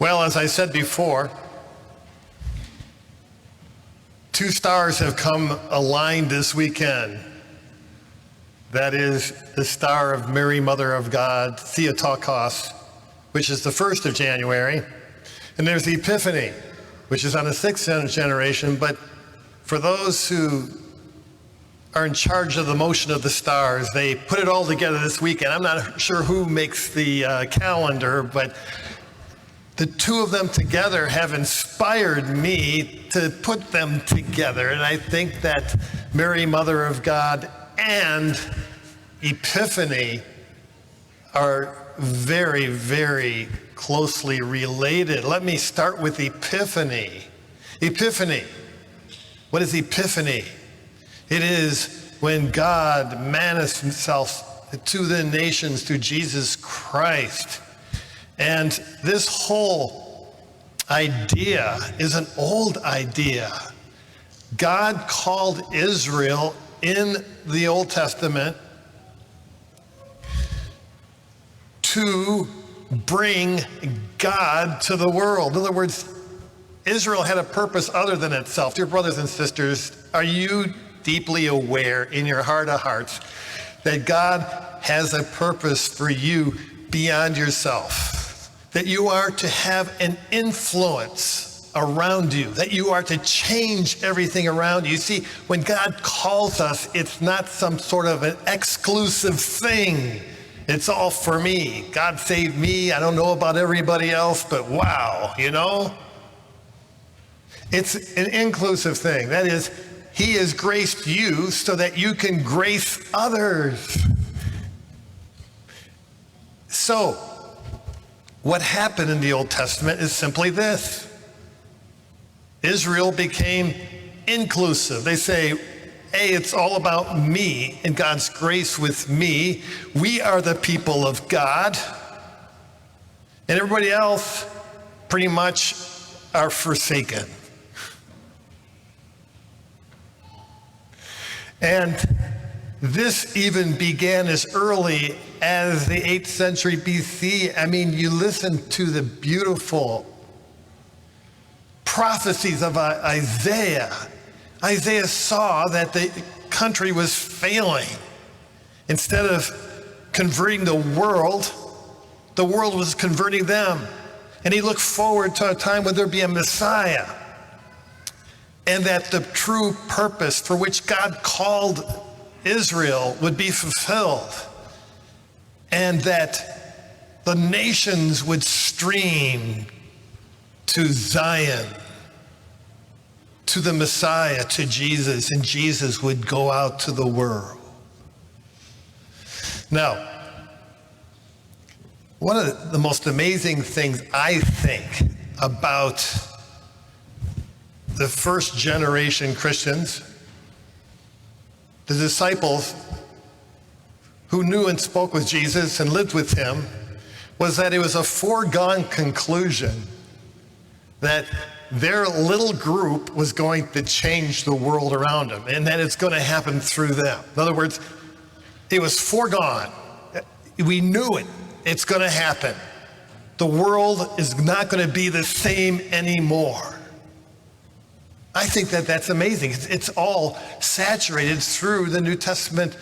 Well, as I said before, two stars have come aligned this weekend. That is the star of Mary, Mother of God, Theotokos, which is the 1st of January. And there's the Epiphany, which is on the 6th generation. But for those who are in charge of the motion of the stars, they put it all together this weekend. I'm not sure who makes the calendar, but the two of them together have inspired me to put them together. And I think that Mary, Mother of God, and Epiphany are very, very closely related. Let me start with Epiphany. Epiphany. What is Epiphany? It is when God manifests himself to the nations through Jesus Christ. And this whole idea is an old idea. God called Israel in the Old Testament to bring God to the world. In other words, Israel had a purpose other than itself. Dear brothers and sisters, are you deeply aware in your heart of hearts that God has a purpose for you beyond yourself? That you are to have an influence around you, that you are to change everything around you. You see, when God calls us, it's not some sort of an exclusive thing. It's all for me. God saved me. I don't know about everybody else, but wow, you know? It's an inclusive thing. That is, he has graced you so that you can grace others. So, what happened in the Old Testament is simply this. Israel became inclusive. They say, hey, it's all about me and God's grace with me. We are the people of God. And everybody else pretty much are forsaken. And this even began as early as the 8th century BC. I mean, you listen to the beautiful prophecies of Isaiah. Isaiah saw that the country was failing. Instead of converting the world was converting them. And he looked forward to a time when there'd be a Messiah. And that the true purpose for which God called Israel would be fulfilled. And that the nations would stream to Zion, to the Messiah, to Jesus, and Jesus would go out to the world. Now, one of the most amazing things I think about the first generation Christians, the disciples who knew and spoke with Jesus and lived with him, was that it was a foregone conclusion that their little group was going to change the world around them, and that it's going to happen through them. In other words, it was foregone. We knew it. It's going to happen. The world is not going to be the same anymore. I think that that's amazing. It's all saturated through the New Testament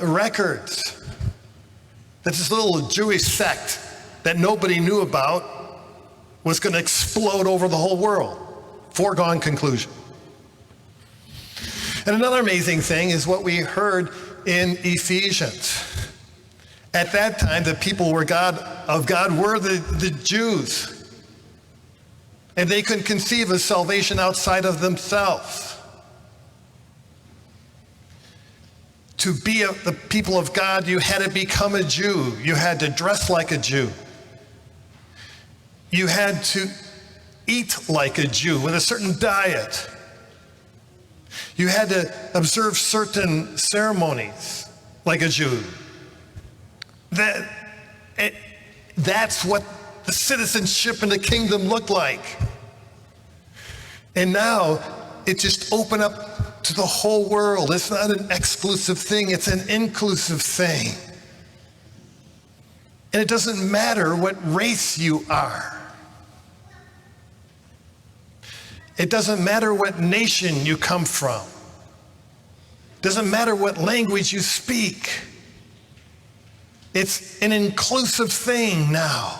records. That this little Jewish sect that nobody knew about was going to explode over the whole world. Foregone conclusion. And another amazing thing is what we heard in Ephesians. At that time, the people of God were the Jews. And they couldn't conceive of salvation outside of themselves. To be the people of God, you had to become a Jew. You had to dress like a Jew. You had to eat like a Jew with a certain diet. You had to observe certain ceremonies like a Jew. That's what the citizenship in the kingdom looked like. And now it just opened up to the whole world. It's not an exclusive thing, it's an inclusive thing. And it doesn't matter what race you are. It doesn't matter what nation you come from. It doesn't matter what language you speak. It's an inclusive thing now.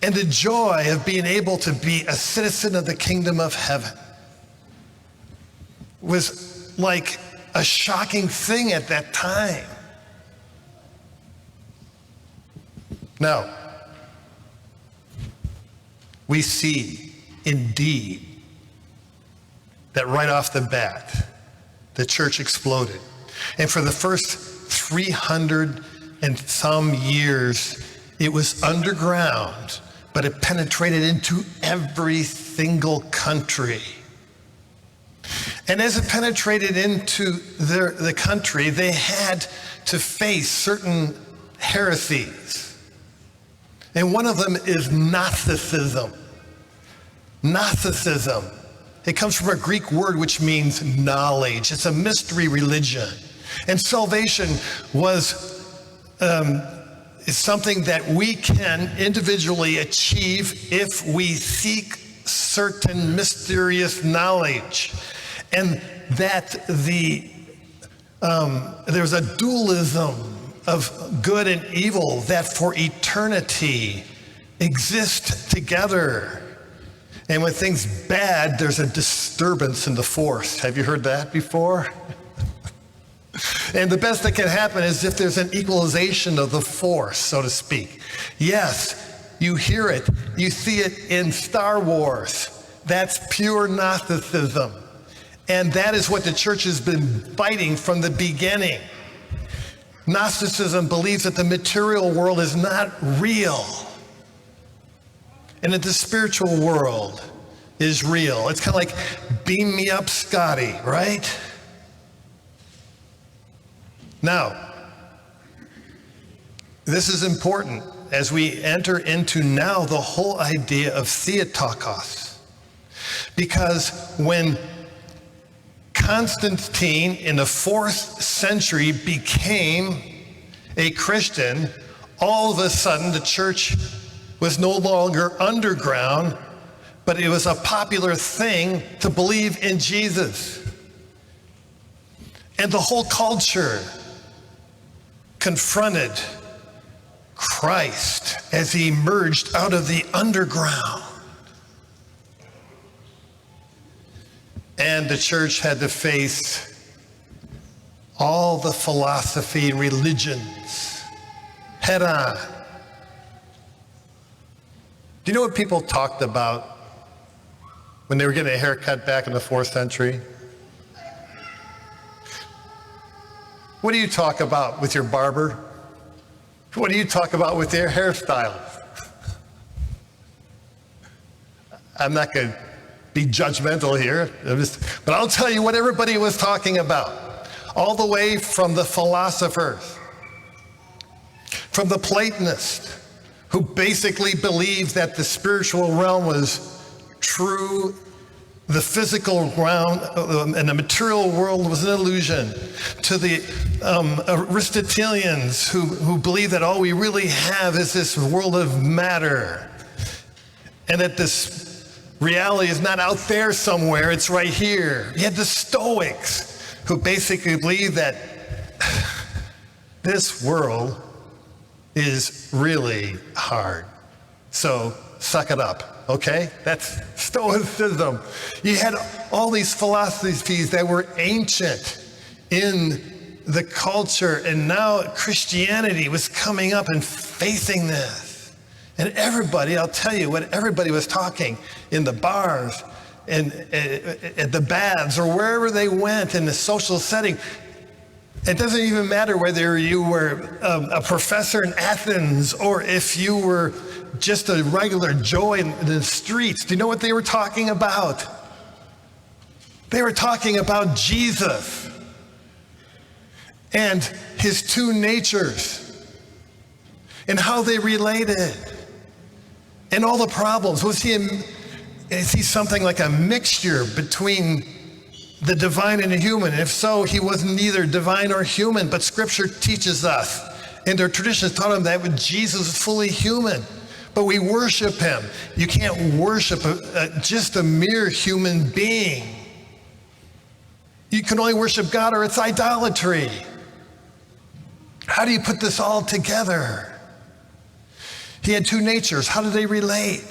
And the joy of being able to be a citizen of the kingdom of heaven was like a shocking thing at that time. Now, we see indeed that right off the bat, the church exploded. And for the first 300 and some years, it was underground, but it penetrated into every single country. And as it penetrated into the country, they had to face certain heresies. And one of them is Gnosticism. Gnosticism. It comes from a Greek word which means knowledge. It's a mystery religion. And salvation is something that we can individually achieve if we seek certain mysterious knowledge. And that there's a dualism of good and evil that for eternity exist together. And when things bad, there's a disturbance in the force. Have you heard that before? And the best that can happen is if there's an equalization of the force, so to speak. Yes, you hear it. You see it in Star Wars. That's pure Gnosticism. And that is what the church has been fighting from the beginning. Gnosticism believes that the material world is not real, and that the spiritual world is real. It's kind of like beam me up, Scotty, right? Now, this is important as we enter into now the whole idea of Theotokos. Because when Constantine in the 4th century became a Christian, all of a sudden the church was no longer underground, but it was a popular thing to believe in Jesus. And the whole culture confronted Christ as he emerged out of the underground. And the church had to face all the philosophy and religions head on. Do you know what people talked about when they were getting a haircut back in the 4th century? What do you talk about with your barber? What do you talk about with your hairstylist? I'm not going to be judgmental here, but I'll tell you what everybody was talking about. All the way from the philosophers, from the Platonists, who basically believed that the spiritual realm was true, the physical realm and the material world was an illusion, to the Aristotelians who believe that all we really have is this world of matter, and that this reality is not out there somewhere, it's right here. You had the Stoics who basically believe that this world is really hard. So suck it up, okay? That's Stoicism. You had all these philosophies that were ancient in the culture, and now Christianity was coming up and facing this. And everybody, I'll tell you what everybody was talking in the bars and at the baths or wherever they went in the social setting. It doesn't even matter whether you were a professor in Athens or if you were just a regular Joe in the streets. Do you know what they were talking about? They were talking about Jesus and his two natures and how they related and all the problems. Is he something like a mixture between the divine and the human? If so, he wasn't either divine or human, but Scripture teaches us, and our traditions taught him that Jesus was fully human. but we worship him. You can't worship just a mere human being. You can only worship God or it's idolatry. How do you put this all together? He had two natures. How did they relate?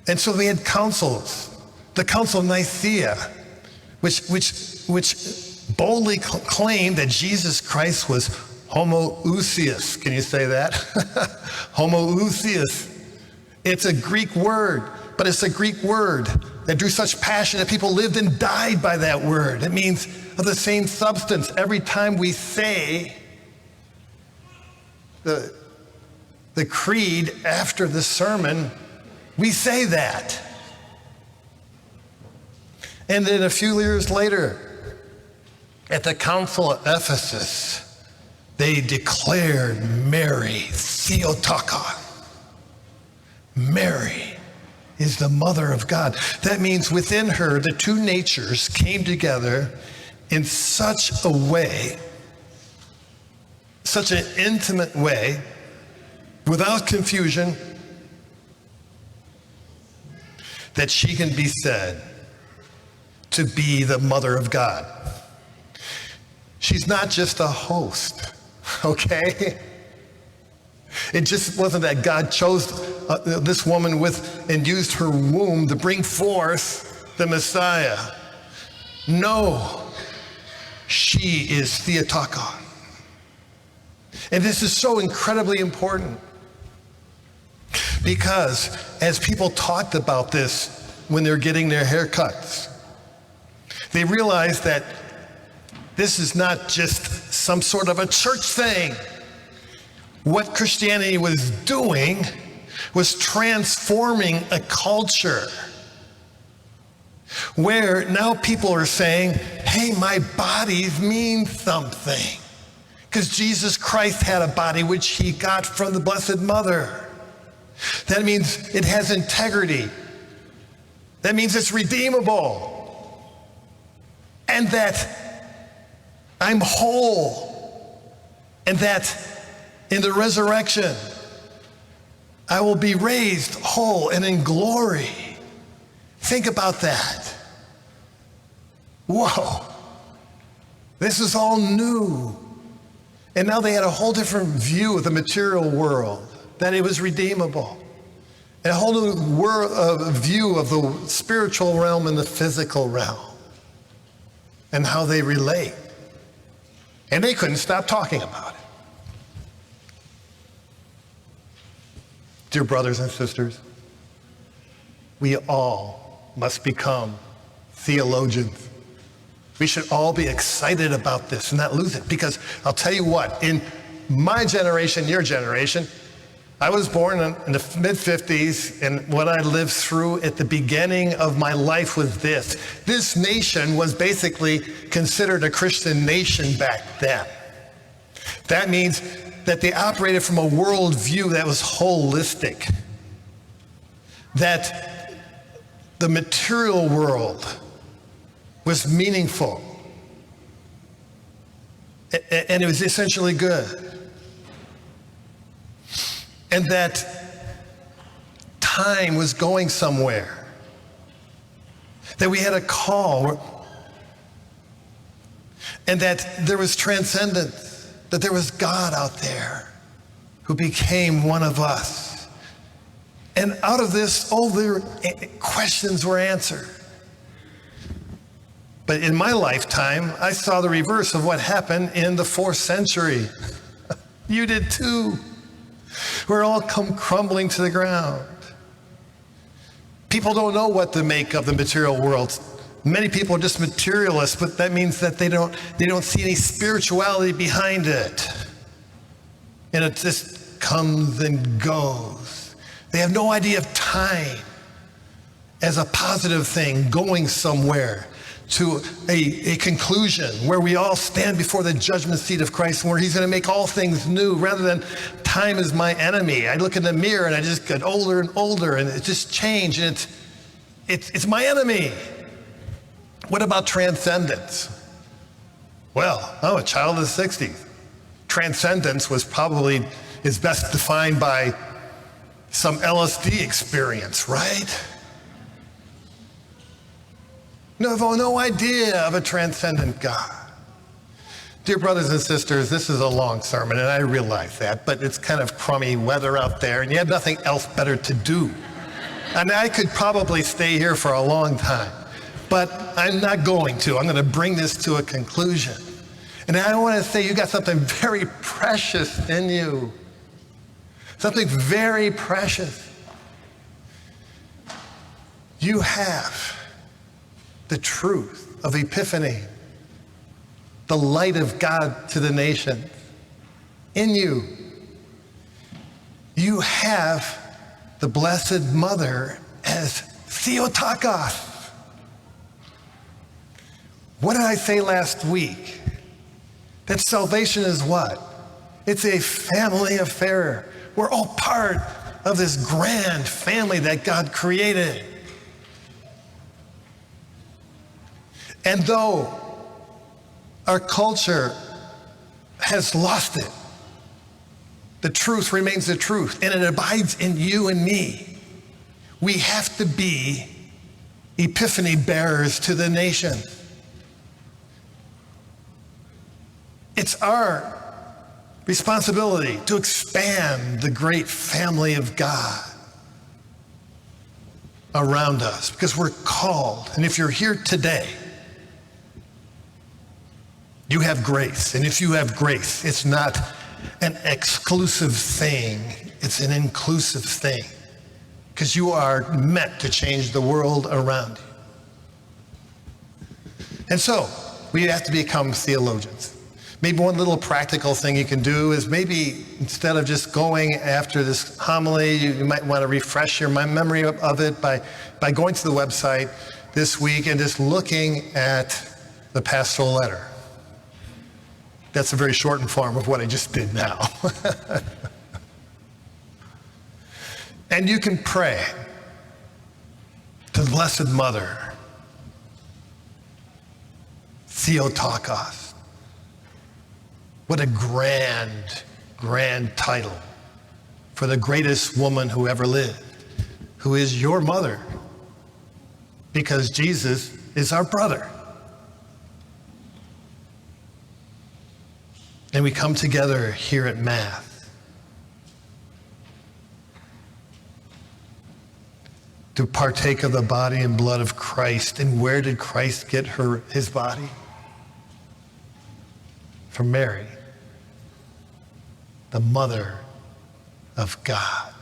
And so they had councils. The Council of Nicaea, which boldly claimed that Jesus Christ was homoousios. Can you say that? Homoousios. It's a Greek word, but it's a Greek word that drew such passion that people lived and died by that word. It means of the same substance. Every time we say the creed after the sermon, we say that. And then a few years later, at the Council of Ephesus, they declared Mary Theotokos. Mary is the mother of God. That means within her, the two natures came together in such a way, such an intimate way, without confusion, that she can be said to be the mother of God. She's not just a host, okay? It just wasn't that God chose this woman with and used her womb to bring forth the Messiah. No, she is Theotokos. And this is so incredibly important because as people talked about this when they're getting their haircuts, they realized that this is not just some sort of a church thing. What Christianity was doing was transforming a culture where now people are saying, hey, my bodies mean something. Because Jesus Christ had a body which he got from the Blessed Mother. That means it has integrity. That means it's redeemable. And that I'm whole. And that in the resurrection, I will be raised whole and in glory. Think about that. Whoa. This is all new. And now they had a whole different view of the material world, that it was redeemable. And a whole new view of the spiritual realm and the physical realm and how they relate. And they couldn't stop talking about it. Dear brothers and sisters, we all must become theologians. We should all be excited about this and not lose it, because I'll tell you what, in my generation, your generation, I was born in the mid-50s, and what I lived through at the beginning of my life was this. This nation was basically considered a Christian nation back then. That means that they operated from a worldview that was holistic, that the material world was meaningful, and it was essentially good. And that time was going somewhere, that we had a call, and that there was transcendence, that there was God out there who became one of us. And out of this, all the questions were answered. But in my lifetime, I saw the reverse of what happened in the 4th century. You did too. We're all come crumbling to the ground. People don't know what to make of the material world. Many people are just materialists, but that means that they don't see any spirituality behind it. And it just comes and goes. They have no idea of time as a positive thing going somewhere to a conclusion where we all stand before the judgment seat of Christ, where he's going to make all things new, rather than time is my enemy. I look in the mirror and I just get older and older, and it just changed, and it's my enemy. What about transcendence? Well, I'm a child of the 60s. Transcendence is best defined by some LSD experience, right? No idea of a transcendent God. Dear brothers and sisters, this is a long sermon, and I realize that, but it's kind of crummy weather out there, and you have nothing else better to do. And I could probably stay here for a long time, but I'm not going to. I'm going to bring this to a conclusion. And I want to say you got something very precious in you. Something very precious. You have the truth of Epiphany, the light of God to the nations in you. You have the Blessed Mother as Theotokos. What did I say last week? That salvation is what? It's a family affair. We're all part of this grand family that God created. And though our culture has lost it, the truth remains the truth, and it abides in you and me. We have to be Epiphany bearers to the nation. It's our responsibility to expand the great family of God around us, because we're called. And if you're here today, you have grace. And if you have grace, it's not an exclusive thing, it's an inclusive thing, because you are meant to change the world around you. And so we have to become theologians. Maybe one little practical thing you can do is maybe instead of just going after this homily, you might want to refresh your memory of it by going to the website this week and just looking at the pastoral letter. That's a very shortened form of what I just did now. And you can pray to the Blessed Mother, Theotokos. What a grand, grand title for the greatest woman who ever lived, who is your mother, because Jesus is our brother. And we come together here at Mass to partake of the body and blood of Christ. And where did Christ get his body? From Mary, the Mother of God.